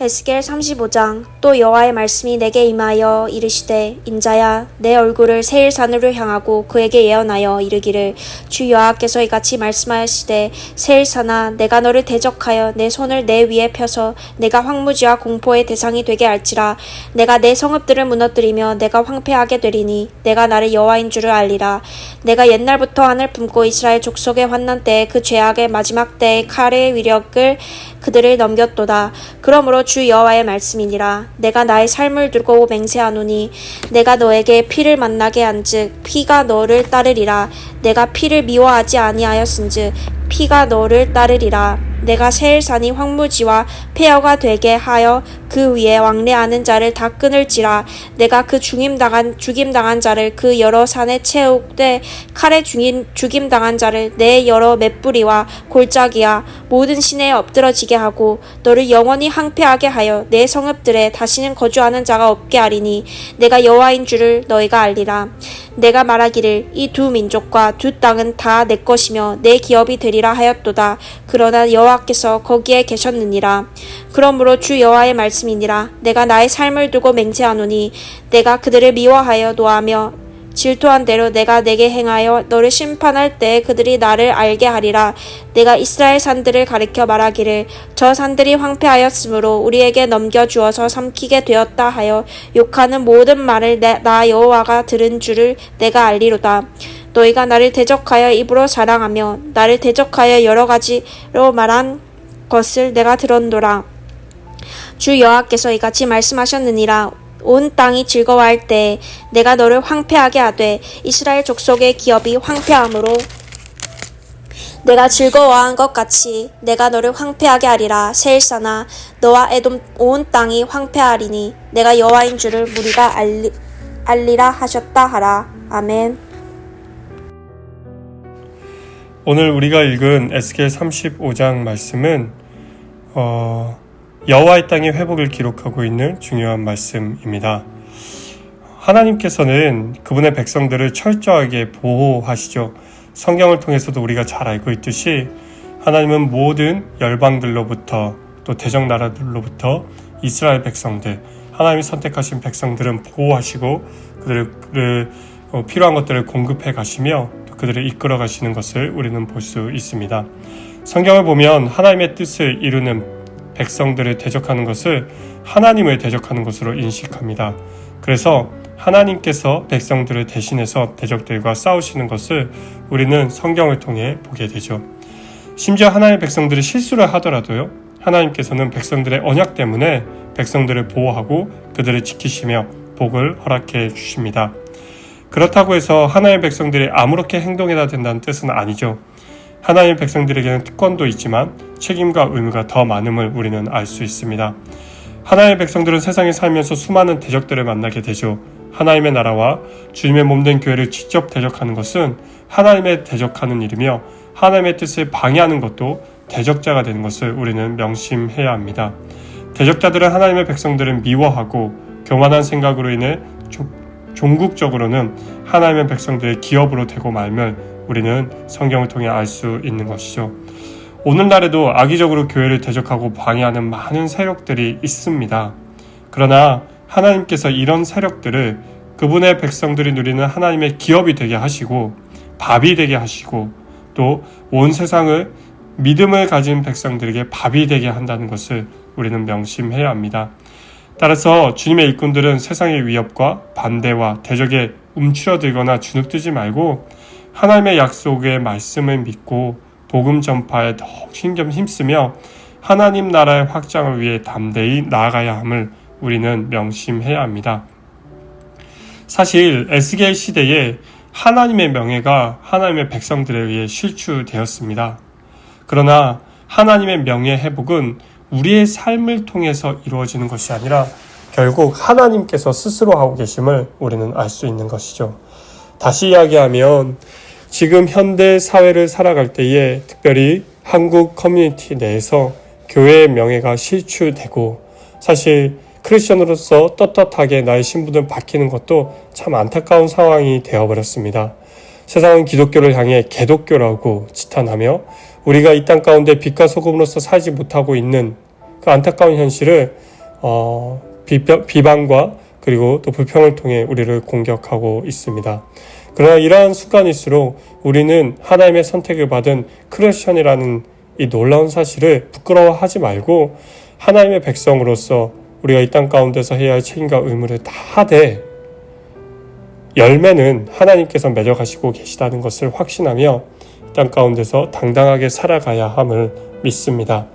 에스겔 35장. 또 여호와의 말씀이 내게 임하여 이르시되, 인자야, 내 얼굴을 세일산으로 향하고 그에게 예언하여 이르기를, 주 여호와께서 이같이 말씀하시되, 세일산아, 내가 너를 대적하여 내 손을 내 위에 펴서 내가 황무지와 공포의 대상이 되게 할지라. 내가 내 성읍들을 무너뜨리며 내가 황폐하게 되리니 내가 나를 여호와인 줄을 알리라. 내가 옛날부터 한을 품고 이스라엘 족속의 환난 때에 그 죄악의 마지막 때의 칼의 위력을 그들을 넘겼도다. 그러므로 주 여호와의 말씀이니라. 내가 나의 삶을 두고 맹세하노니 내가 너에게 피를 만나게 한즉 피가 너를 따르리라. 내가 피를 미워하지 아니하였은즉 피가 너를 따르리라. 내가 세일산이 황무지와 폐허가 되게 하여 그 위에 왕래하는 자를 다 끊을지라. 내가 그 죽임당한 자를 그 여러 산에 채우되 칼에 죽임당한 자를 내 여러 맷뿌리와 골짜기와 모든 시내에 엎드러지게 하고 너를 영원히 황폐하게 하여 내 성읍들에 다시는 거주하는 자가 없게 하리니 내가 여호와인 줄을 너희가 알리라. 내가 말하기를 이 두 민족과 두 땅은 다 내 것이며 내 기업이 되리라 하였도다. 그러나 여호와께서 거기에 계셨느니라. 그러므로 주 여호와의 말씀이니라. 내가 나의 삶을 두고 맹세하노니 내가 그들을 미워하여 노하며 질투한 대로 내가 내게 행하여 너를 심판할 때 그들이 나를 알게 하리라. 내가 이스라엘 산들을 가리켜 말하기를 저 산들이 황폐하였으므로 우리에게 넘겨주어서 삼키게 되었다 하여 욕하는 모든 말을 나 여호와가 들은 줄을 내가 알리로다. 너희가 나를 대적하여 입으로 자랑하며 나를 대적하여 여러 가지로 말한 것을 내가 들었노라. 주 여호와께서 이같이 말씀하셨느니라. 온 땅이 즐거워할 때 내가 너를 황폐하게 하되 이스라엘 족속의 기업이 황폐함으로 내가 즐거워한 것 같이 내가 너를 황폐하게 하리라. 세일산아, 너와 에돔 온 땅이 황폐하리니 내가 여호와인 줄을 무리가 알리라 하셨다 하라. 아멘. 오늘 우리가 읽은 에스겔 35장 말씀은 여호와의 땅의 회복을 기록하고 있는 중요한 말씀입니다. 하나님께서는 그분의 백성들을 철저하게 보호하시죠. 성경을 통해서도 우리가 잘 알고 있듯이 하나님은 모든 열방들로부터 또 대적 나라들로부터 이스라엘 백성들, 하나님이 선택하신 백성들은 보호하시고 그들을 필요한 것들을 공급해 가시며 또 그들을 이끌어 가시는 것을 우리는 볼 수 있습니다. 성경을 보면 하나님의 뜻을 이루는 백성들을 대적하는 것을 하나님을 대적하는 것으로 인식합니다. 그래서 하나님께서 백성들을 대신해서 대적들과 싸우시는 것을 우리는 성경을 통해 보게 되죠. 심지어 하나님의 백성들이 실수를 하더라도요, 하나님께서는 백성들의 언약 때문에 백성들을 보호하고 그들을 지키시며 복을 허락해 주십니다. 그렇다고 해서 하나님의 백성들이 아무렇게 행동해야 된다는 뜻은 아니죠. 하나님의 백성들에게는 특권도 있지만 책임과 의무가 더 많음을 우리는 알 수 있습니다. 하나님의 백성들은 세상에 살면서 수많은 대적들을 만나게 되죠. 하나님의 나라와 주님의 몸된 교회를 직접 대적하는 것은 하나님의 대적하는 일이며 하나님의 뜻을 방해하는 것도 대적자가 되는 것을 우리는 명심해야 합니다. 대적자들은 하나님의 백성들을 미워하고 교만한 생각으로 인해 종국적으로는 하나님의 백성들의 기업으로 되고 말면 우리는 성경을 통해 알 수 있는 것이죠. 오늘날에도 악의적으로 교회를 대적하고 방해하는 많은 세력들이 있습니다. 그러나 하나님께서 이런 세력들을 그분의 백성들이 누리는 하나님의 기업이 되게 하시고 밥이 되게 하시고 또 온 세상을 믿음을 가진 백성들에게 밥이 되게 한다는 것을 우리는 명심해야 합니다. 따라서 주님의 일꾼들은 세상의 위협과 반대와 대적에 움츠러들거나 주눅들지 말고 하나님의 약속의 말씀을 믿고 복음 전파에 더욱 힘쓰며 하나님 나라의 확장을 위해 담대히 나아가야 함을 우리는 명심해야 합니다. 사실 에스겔 시대에 하나님의 명예가 하나님의 백성들에 의해 실추되었습니다. 그러나 하나님의 명예 회복은 우리의 삶을 통해서 이루어지는 것이 아니라 결국 하나님께서 스스로 하고 계심을 우리는 알 수 있는 것이죠. 다시 이야기하면 지금 현대 사회를 살아갈 때에 특별히 한국 커뮤니티 내에서 교회의 명예가 실추되고 사실 크리스천으로서 떳떳하게 나의 신분을 밝히는 것도 참 안타까운 상황이 되어버렸습니다. 세상은 기독교를 향해 개독교라고 지탄하며 우리가 이 땅 가운데 빛과 소금으로서 살지 못하고 있는 그 안타까운 현실을 비방과 그리고 또 불평을 통해 우리를 공격하고 있습니다. 그러나 이러한 습관일수록 우리는 하나님의 선택을 받은 크리스천이라는 이 놀라운 사실을 부끄러워하지 말고 하나님의 백성으로서 우리가 이 땅 가운데서 해야 할 책임과 의무를 다 하되 열매는 하나님께서 맺어가시고 계시다는 것을 확신하며 이 땅 가운데서 당당하게 살아가야 함을 믿습니다.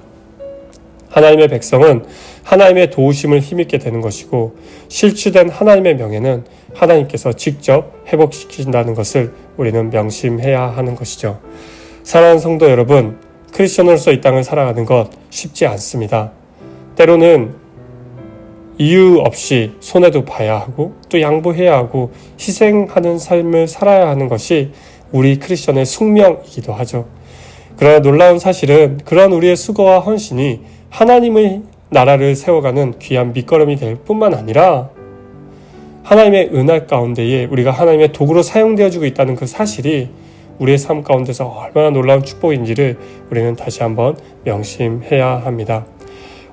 하나님의 백성은 하나님의 도우심을 힘입게 되는 것이고 실추된 하나님의 명예는 하나님께서 직접 회복시킨다는 것을 우리는 명심해야 하는 것이죠. 사랑하는 성도 여러분, 크리스천으로서 이 땅을 살아가는 것 쉽지 않습니다. 때로는 이유 없이 손해도 봐야 하고 또 양보해야 하고 희생하는 삶을 살아야 하는 것이 우리 크리스천의 숙명이기도 하죠. 그러나 놀라운 사실은 그런 우리의 수고와 헌신이 하나님의 나라를 세워가는 귀한 밑거름이 될 뿐만 아니라 하나님의 은혜 가운데에 우리가 하나님의 도구로 사용되어지고 있다는 그 사실이 우리의 삶 가운데서 얼마나 놀라운 축복인지를 우리는 다시 한번 명심해야 합니다.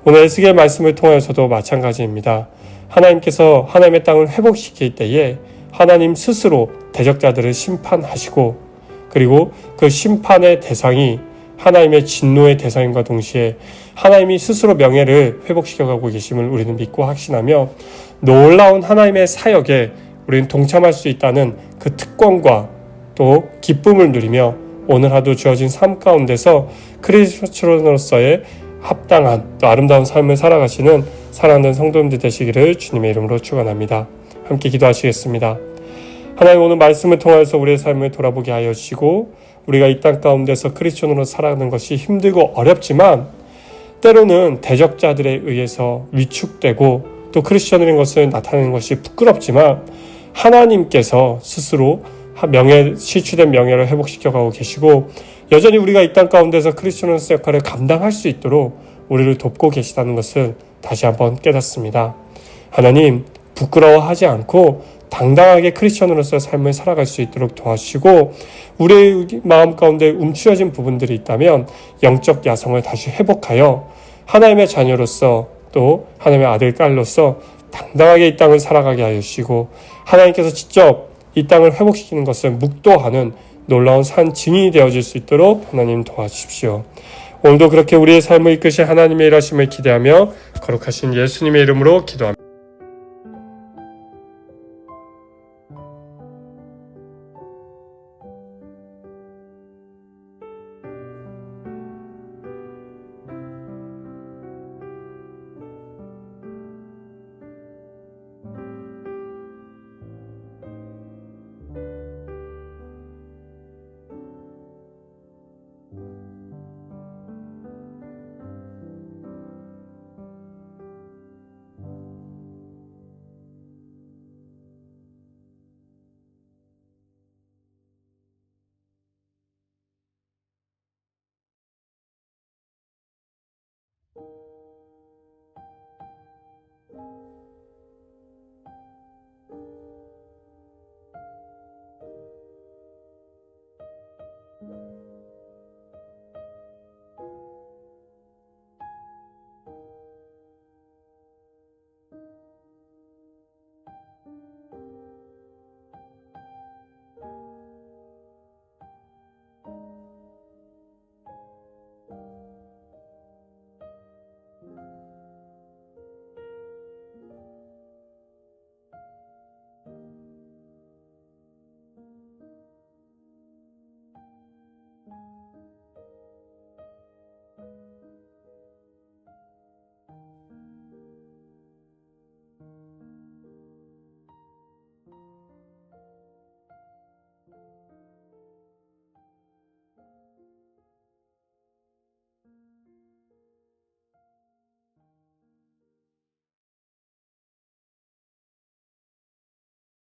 오늘 에스겔 말씀을 통해서도 마찬가지입니다. 하나님께서 하나님의 땅을 회복시킬 때에 하나님 스스로 대적자들을 심판하시고 그리고 그 심판의 대상이 하나님의 진노의 대상임과 동시에 하나님이 스스로 명예를 회복시켜가고 계심을 우리는 믿고 확신하며 놀라운 하나님의 사역에 우리는 동참할 수 있다는 그 특권과 또 기쁨을 누리며 오늘 하루 주어진 삶 가운데서 크리스천으로서의 합당한 또 아름다운 삶을 살아가시는 사랑하는 성도님들 되시기를 주님의 이름으로 축원합니다. 함께 기도하시겠습니다. 하나님, 오늘 말씀을 통해서 우리의 삶을 돌아보게 하여 주시고 우리가 이 땅 가운데서 크리스천으로 살아가는 것이 힘들고 어렵지만 때로는 대적자들에 의해서 위축되고 또 크리스천인 것을 나타내는 것이 부끄럽지만 하나님께서 스스로 실추된 명예를 회복시켜가고 계시고 여전히 우리가 이 땅 가운데서 크리스천으로서 역할을 감당할 수 있도록 우리를 돕고 계시다는 것을 다시 한번 깨닫습니다. 하나님, 부끄러워하지 않고 당당하게 크리스천으로서 삶을 살아갈 수 있도록 도와주시고 우리의 마음 가운데 움츠려진 부분들이 있다면 영적 야성을 다시 회복하여 하나님의 자녀로서 또 하나님의 아들, 딸로서 당당하게 이 땅을 살아가게 하여 주시고 하나님께서 직접 이 땅을 회복시키는 것을 묵도하는 놀라운 산 증인이 되어질 수 있도록 하나님 도와주십시오. 오늘도 그렇게 우리의 삶을 이끄실 하나님의 일하심을 기대하며 거룩하신 예수님의 이름으로 기도합니다.